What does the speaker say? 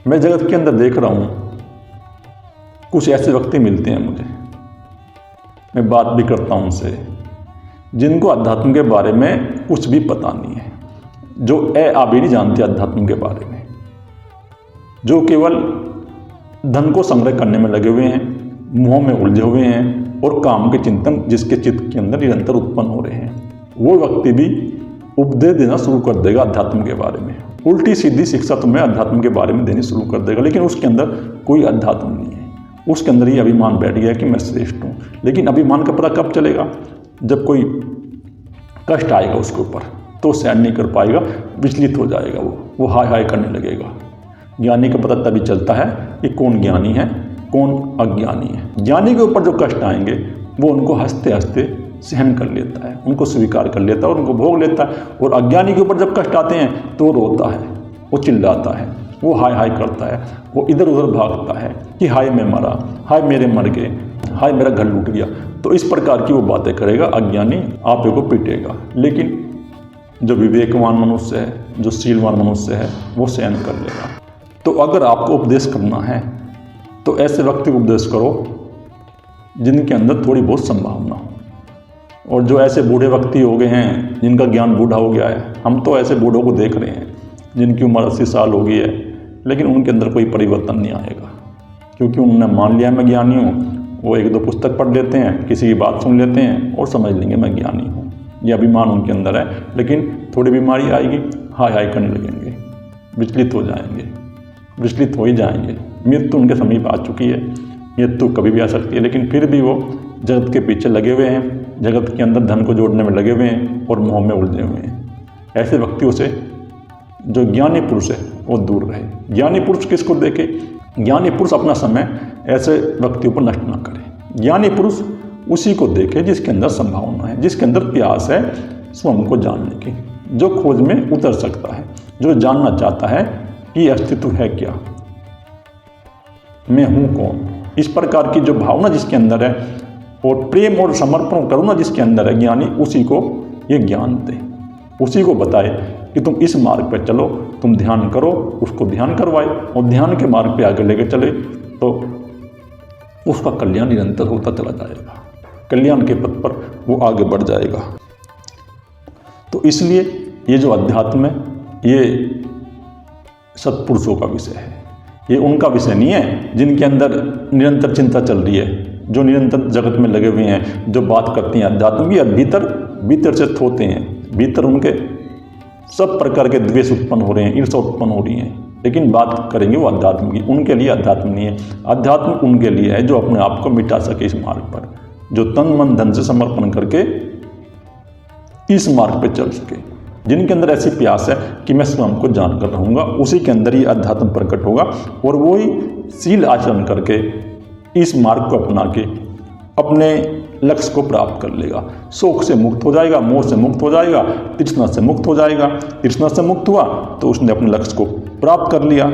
मैं जगत के अंदर देख रहा हूँ कुछ ऐसे व्यक्ति मिलते हैं मुझे, मैं बात भी करता हूँ उनसे, जिनको अध्यात्म के बारे में कुछ भी पता नहीं है, जो अभी नहीं जानते अध्यात्म के बारे में, जो केवल धन को संग्रह करने में लगे हुए हैं, मोह में उलझे हुए हैं और काम के चिंतन जिसके चित्त के अंदर निरंतर उत्पन्न हो रहे हैं। वो व्यक्ति भी उपदेश देना शुरू कर देगा अध्यात्म के बारे में, उल्टी सीधी शिक्षा तुम्हें अध्यात्म के बारे में देनी शुरू कर देगा, लेकिन उसके अंदर कोई अध्यात्म नहीं है। उसके अंदर ये अभिमान बैठ गया कि मैं श्रेष्ठ हूँ। लेकिन अभिमान का पता कब चलेगा? जब कोई कष्ट आएगा उसके ऊपर तो सहन नहीं कर पाएगा, विचलित हो जाएगा, वो हाय हाय करने लगेगा। ज्ञानी का पता तभी चलता है कि कौन ज्ञानी है कौन अज्ञानी है। ज्ञानी के ऊपर जो कष्ट आएंगे वो उनको हंसते हंसते सहन कर लेता है, उनको स्वीकार कर लेता है और उनको भोग लेता है। और अज्ञानी के ऊपर जब कष्ट आते हैं तो वो रोता है, वो चिल्लाता है, वो हाय हाय करता है, वो इधर उधर भागता है कि हाय मैं मरा, हाय मेरे मर गए, हाय मेरा घर लूट गया। तो इस प्रकार की वो बातें करेगा अज्ञानी, आप को पीटेगा। लेकिन जो विवेकवान मनुष्य है, जो शीलवान मनुष्य है, वो सहन कर लेगा। तो अगर आपको उपदेश करना है तो ऐसे व्यक्ति को उपदेश करो जिनके अंदर थोड़ी बहुत संभावना हो। और जो ऐसे बूढ़े व्यक्ति हो गए हैं जिनका ज्ञान बूढ़ा हो गया है, हम तो ऐसे बूढ़ों को देख रहे हैं जिनकी उम्र 80 साल हो गई है, लेकिन उनके अंदर कोई परिवर्तन नहीं आएगा, क्योंकि उन्होंने मान लिया मैं ज्ञानी हूँ। वो एक दो पुस्तक पढ़ लेते हैं, किसी की बात सुन लेते हैं और समझ लेंगे मैं ज्ञानी हूँ। ये अभिमान उनके अंदर है, लेकिन थोड़ी बीमारी आएगी, हाय हाय करने लगेंगे, विचलित हो जाएंगे, विचलित हो ही जाएंगे। मृत्यु उनके समीप आ चुकी है, मृत्यु कभी भी आ सकती है, लेकिन फिर भी वो जगत के पीछे लगे हुए हैं, जगत के अंदर धन को जोड़ने में लगे हुए हैं और मोह में उलझे हुए हैं। ऐसे व्यक्तियों से जो ज्ञानी पुरुष है वो दूर रहे। ज्ञानी पुरुष किसको देखे? ज्ञानी पुरुष अपना समय ऐसे व्यक्तियों पर नष्ट ना करे। ज्ञानी पुरुष उसी को देखे जिसके अंदर संभावना है, जिसके अंदर प्यास है स्वयं को जानने की, जो खोज में उतर सकता है, जो जानना चाहता है कि अस्तित्व है क्या, मैं हूँ कौन। इस प्रकार की जो भावना जिसके अंदर है और प्रेम और समर्पण करुणा जिसके अंदर है, ज्ञानी उसी को ये ज्ञान दे, उसी को बताए कि तुम इस मार्ग पर चलो, तुम ध्यान करो, उसको ध्यान करवाए और ध्यान के मार्ग पे आगे लेके चले तो उसका कल्याण निरंतर होता चला जाएगा, कल्याण के पथ पर वो आगे बढ़ जाएगा। तो इसलिए ये जो अध्यात्म है ये सत्पुरुषों का विषय है, ये उनका विषय नहीं है जिनके अंदर निरंतर चिंता चल रही है, जो निरंतर जगत में लगे हुए हैं, जो बात करती हैं अध्यात्म की, भीतर से थोते हैं, भीतर उनके सब प्रकार के द्वेष उत्पन्न हो रहे हैं, ईर्ष्या उत्पन्न हो रही हैं, लेकिन बात करेंगे वो अध्यात्म की। उनके लिए अध्यात्म नहीं है, अध्यात्म उनके लिए है जो अपने आप को मिटा सके इस मार्ग पर, जो तन मन धन से समर्पण करके इस मार्ग पर चल सके। जिनके अंदर ऐसी प्यास है कि मैं स्वयं को जानकर रहूँगा, उसी के अंदर ही अध्यात्म प्रकट होगा और वही शील आचरण करके इस मार्ग को अपना के अपने लक्ष्य को प्राप्त कर लेगा। शोक से मुक्त हो जाएगा, मोह से मुक्त हो जाएगा, तृष्णा से मुक्त हो जाएगा। तृष्णा से मुक्त हुआ तो उसने अपने लक्ष्य को प्राप्त कर लिया।